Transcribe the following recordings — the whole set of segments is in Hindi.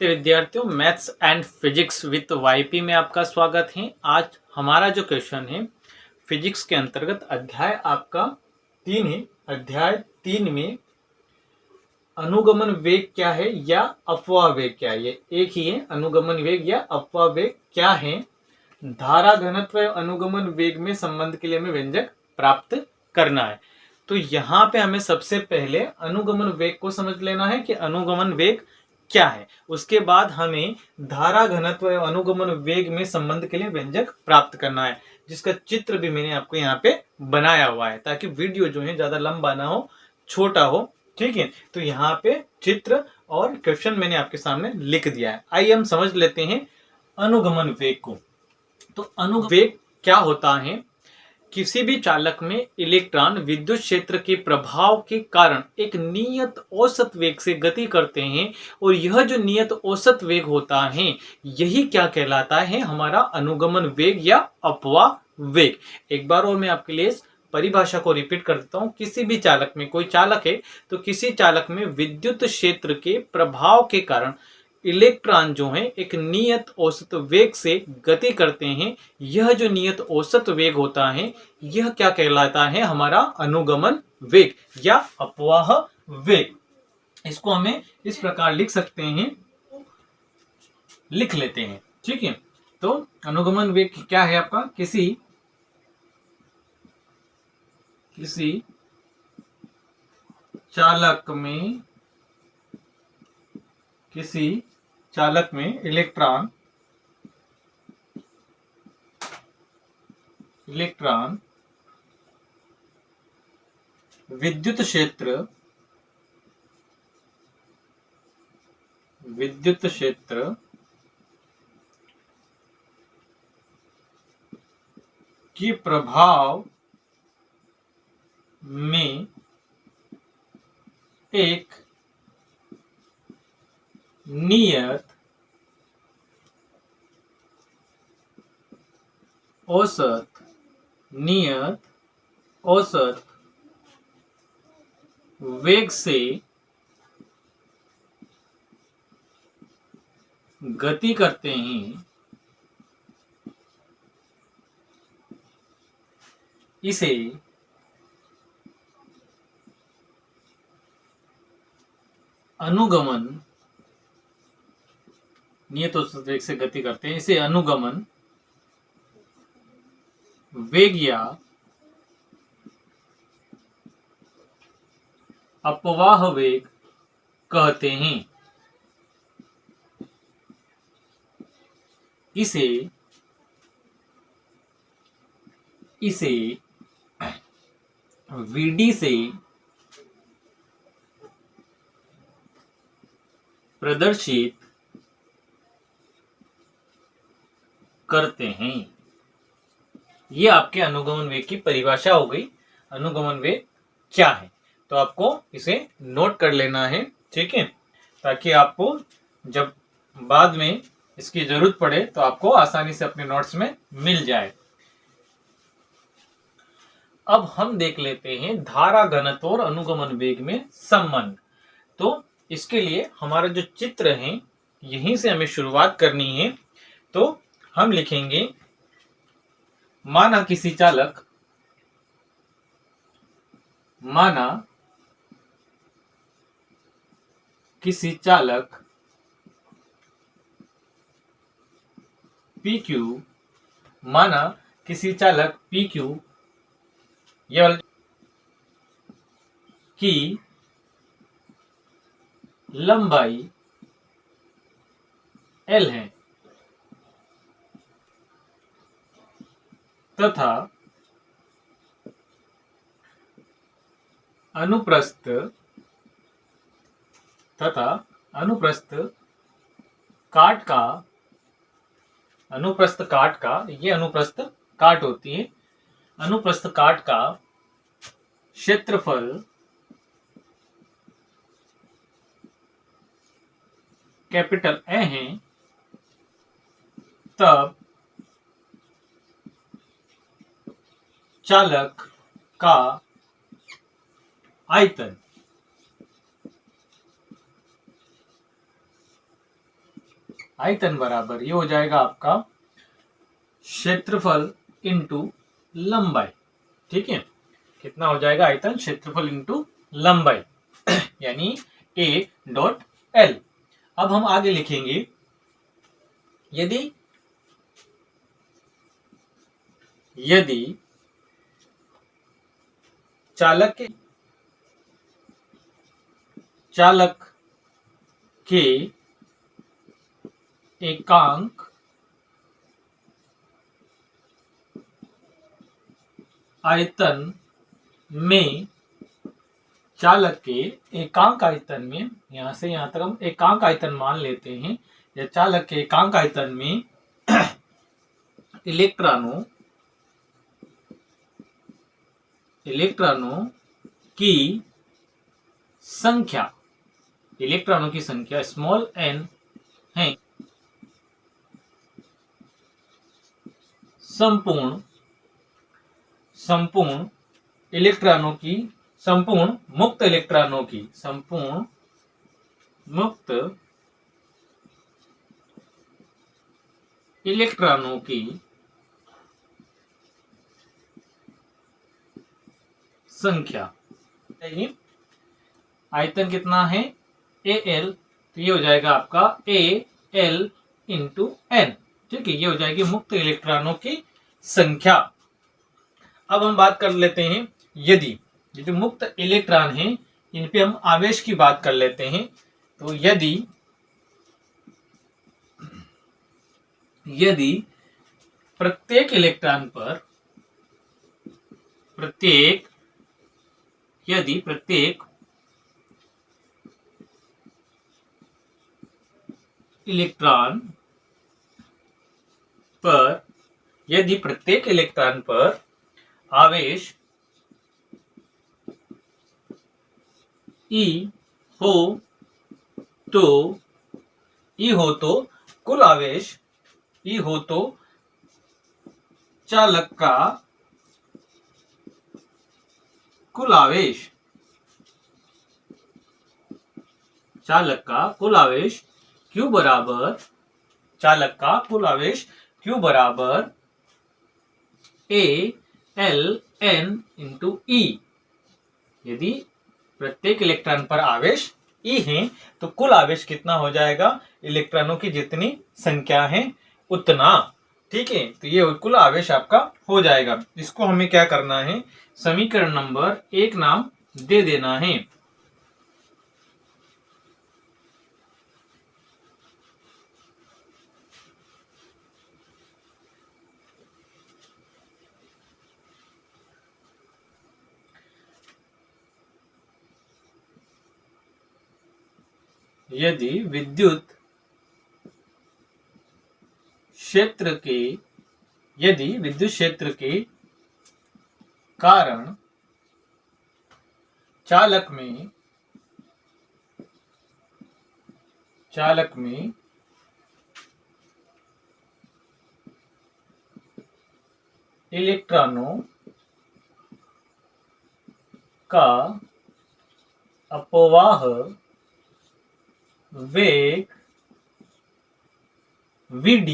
तो विद्यार्थियों, maths and physics with YP में आपका स्वागत है। आज हमारा जो क्वेश्चन है फिजिक्स के अंतर्गत अध्याय आपका 3 है। अध्याय 3 में अनुगमन वेग क्या है या अपवाह वेग क्या है, ये एक ही है। अनुगमन वेग या अपवाह वेग क्या है, धारा घनत्व एवं अनुगमन वेग में संबंध के लिए हमें व्यंजक प्राप्त करना है। तो यहाँ पे हमें सबसे पहले अनुगमन वेग को समझ लेना है कि अनुगमन वेग क्या है। उसके बाद हमें धारा घनत्व एवं अनुगमन वेग में संबंध के लिए व्यंजक प्राप्त करना है, जिसका चित्र भी मैंने आपको यहाँ पे बनाया हुआ है ताकि वीडियो जो है ज्यादा लंबा ना हो, छोटा हो। ठीक है, तो यहाँ पे चित्र और क्वेश्चन मैंने आपके सामने लिख दिया है। आइए हम समझ लेते हैं अनुगमन वेग को। तो अनुगमन वेग क्या होता है? किसी भी चालक में इलेक्ट्रॉन विद्युत क्षेत्र के प्रभाव के कारण एक नियत औसत वेग से गति करते हैं, और यह जो नियत औसत वेग होता है यही क्या कहलाता है, हमारा अनुगमन वेग या अपवाह वेग। एक बार और मैं आपके लिए इस परिभाषा को रिपीट कर देता हूं। किसी भी चालक में, कोई चालक है तो किसी चालक में विद्युत क्षेत्र के प्रभाव के कारण इलेक्ट्रॉन जो है एक नियत औसत वेग से गति करते हैं। यह जो नियत औसत वेग होता है यह क्या कहलाता है, हमारा अनुगमन वेग या अपवाह वेग। इसको हमें इस प्रकार लिख सकते हैं, लिख लेते हैं। ठीक है, तो अनुगमन वेग क्या है आपका, किसी चालक में इलेक्ट्रॉन विद्युत क्षेत्र के प्रभाव में एक नियत औसत वेग से गति करते हैं, इसे अनुगमन, नियत औसत वेग से गति करते हैं, इसे अनुगमन वेग या अपवाह वेग कहते हैं। इसे Vd से प्रदर्शित करते हैं। ये आपके अनुगमन वेग की परिभाषा हो गई। अनुगमन वेग क्या है, तो आपको इसे नोट कर लेना है। ठीक है, ताकि आपको जब बाद में इसकी जरूरत पड़े तो आपको आसानी से अपने नोट्स में मिल जाए। अब हम देख लेते हैं धारा घनत्व और अनुगमन वेग में संबंध। तो इसके लिए हमारा जो चित्र है यहीं से हमें शुरुआत करनी है। तो हम लिखेंगे, माना किसी चालक PQ, माना किसी चालक PQ की लंबाई L है तथा अनुप्रस्थ काट का ये अनुप्रस्थ काट होती है। अनुप्रस्थ काट का क्षेत्रफल कैपिटल ए है, तब चालक का आयतन आयतन बराबर ये हो जाएगा आपका क्षेत्रफल इंटू लंबाई। ठीक है, कितना हो जाएगा आयतन? क्षेत्रफल इंटू लंबाई यानी A.L। अब हम आगे लिखेंगे, यदि चालक के एकांक आयतन में, चालक के एकांक आयतन में, यहां से यहां तक हम एकांक आयतन मान लेते हैं, या चालक के एकांक आयतन में इलेक्ट्रॉनों की संख्या, इलेक्ट्रॉनों की संख्या स्मॉल n है, संपूर्ण इलेक्ट्रॉनों की, संपूर्ण मुक्त इलेक्ट्रॉनों की संख्या। आयतन कितना है? AL, तो ये हो जाएगा आपका AL इंटू N। ठीक है, ये हो जाएगी मुक्त इलेक्ट्रॉनों की संख्या। अब हम बात कर लेते हैं, यदि ये जो मुक्त इलेक्ट्रॉन हैं इन पे हम आवेश की बात कर लेते हैं। तो यदि प्रत्येक इलेक्ट्रॉन पर यदि प्रत्येक इलेक्ट्रॉन पर आवेश E हो तो कुल आवेश E हो तो चालक का कुल आवेश Q बराबर, चालक का कुल आवेश Q बराबर ALN इंटू E। यदि प्रत्येक इलेक्ट्रॉन पर आवेश E है तो कुल आवेश कितना हो जाएगा? इलेक्ट्रॉनों की जितनी संख्या है उतना। ठीक है, तो ये कुल आवेश आपका हो जाएगा। इसको हमें क्या करना है? समीकरण नंबर 1 नाम दे देना है। यदि विद्युत क्षेत्र के कारण चालक में इलेक्ट्रॉनों का अपवाह वेग VD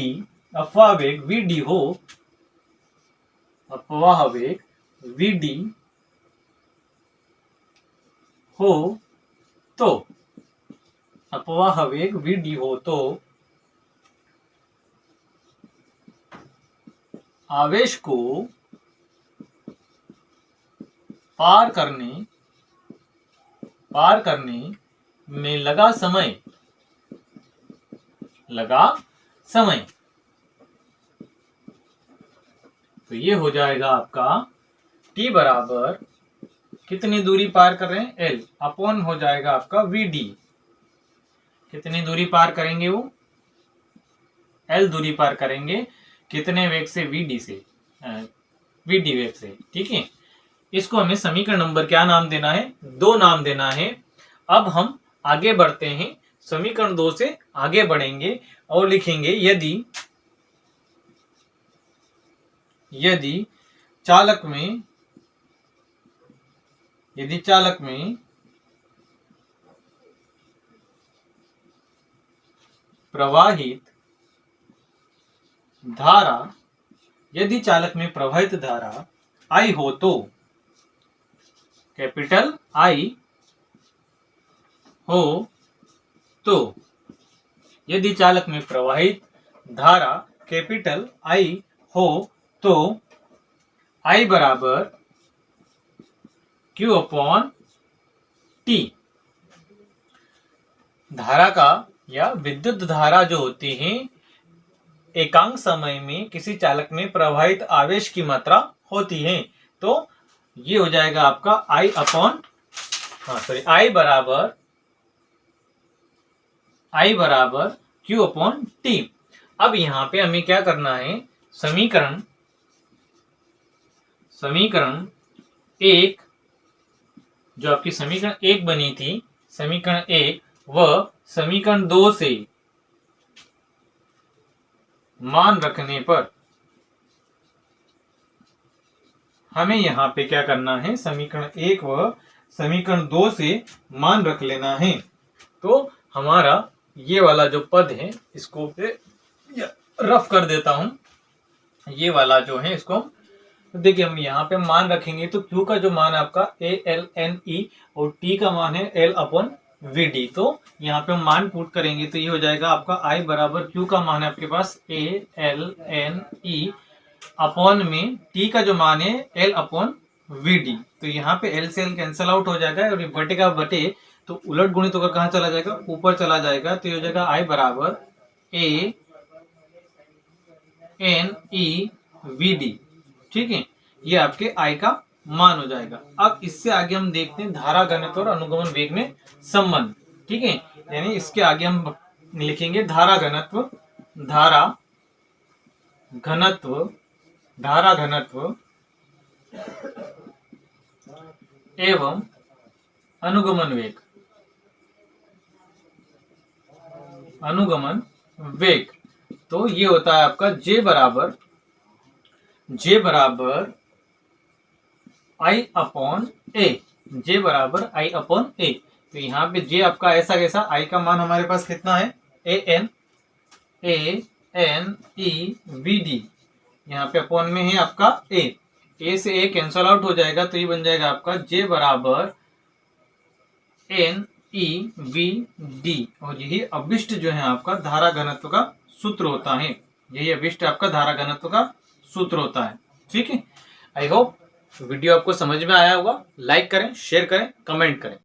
हो, अपवाह वेग VD हो तो आवेश को पार करने में लगा समय, तो ये हो जाएगा आपका T बराबर, कितनी दूरी पार कर रहे हैं? L अपॉन हो जाएगा आपका VD। कितनी दूरी पार करेंगे? वो L दूरी पार करेंगे। कितने वेग से? VD वेग से। ठीक है, इसको हमें समीकरण नंबर क्या नाम देना है? 2 नाम देना है। अब हम आगे बढ़ते हैं, समीकरण 2 से आगे बढ़ेंगे और लिखेंगे, यदि चालक में प्रवाहित धारा, यदि चालक में प्रवाहित धारा I हो तो, कैपिटल I हो तो, यदि चालक में प्रवाहित धारा कैपिटल I हो तो I बराबर Q अपॉन T। धारा का या विद्युत धारा जो होती है एकांक समय में किसी चालक में प्रवाहित आवेश की मात्रा होती है, तो ये हो जाएगा आपका I अपॉन I बराबर Q अपॉन T। अब यहां पे हमें क्या करना है, समीकरण एक, जो आपकी समीकरण एक बनी थी, समीकरण एक व समीकरण दो से मान रखने पर हमें यहां पे क्या करना है, समीकरण एक व समीकरण दो से मान रख लेना है। तो हमारा ये वाला जो पद है इसको पे रफ कर देता हूं, ये वाला जो है इसको देखिए हम यहाँ पे मान रखेंगे तो Q का जो मान है आपका ALNE और T का मान है L अपॉन VD। तो यहाँ पे हम मान पुट करेंगे तो ये हो जाएगा आपका I बराबर Q का मान है आपके पास ALNE अपॉन में T का जो मान है L अपॉन VD। तो यहाँ पे L से L कैंसल आउट हो जाएगा और बटे का बटे तो उलट गुणित होकर कहाँ चला जाएगा, ऊपर चला जाएगा। तो ये हो जाएगा I बराबर ANEVD। ठीक है, ये आपके I का मान हो जाएगा। अब इससे आगे हम देखते हैं धारा घनत्व और अनुगमन वेग में संबंध। ठीक है, यानी इसके आगे हम लिखेंगे धारा घनत्व एवं अनुगमन वेग। तो ये होता है आपका J बराबर I अपॉन A, J बराबर I अपॉन A। तो यहाँ पे J आपका ऐसा कैसा, I का मान हमारे पास कितना है ANEVD, यहाँ पे अपॉन में है आपका A से A कैंसल आउट हो जाएगा तो ये बन जाएगा आपका J बराबर NEVD। और यही अभिष्ट जो है आपका धारा घनत्व का सूत्र होता है, यही अभिष्ट आपका धारा घनत्व का सूत्र होता है। ठीक है, आई होप वीडियो आपको समझ में आया होगा। लाइक करें, शेयर करें, कमेंट करें।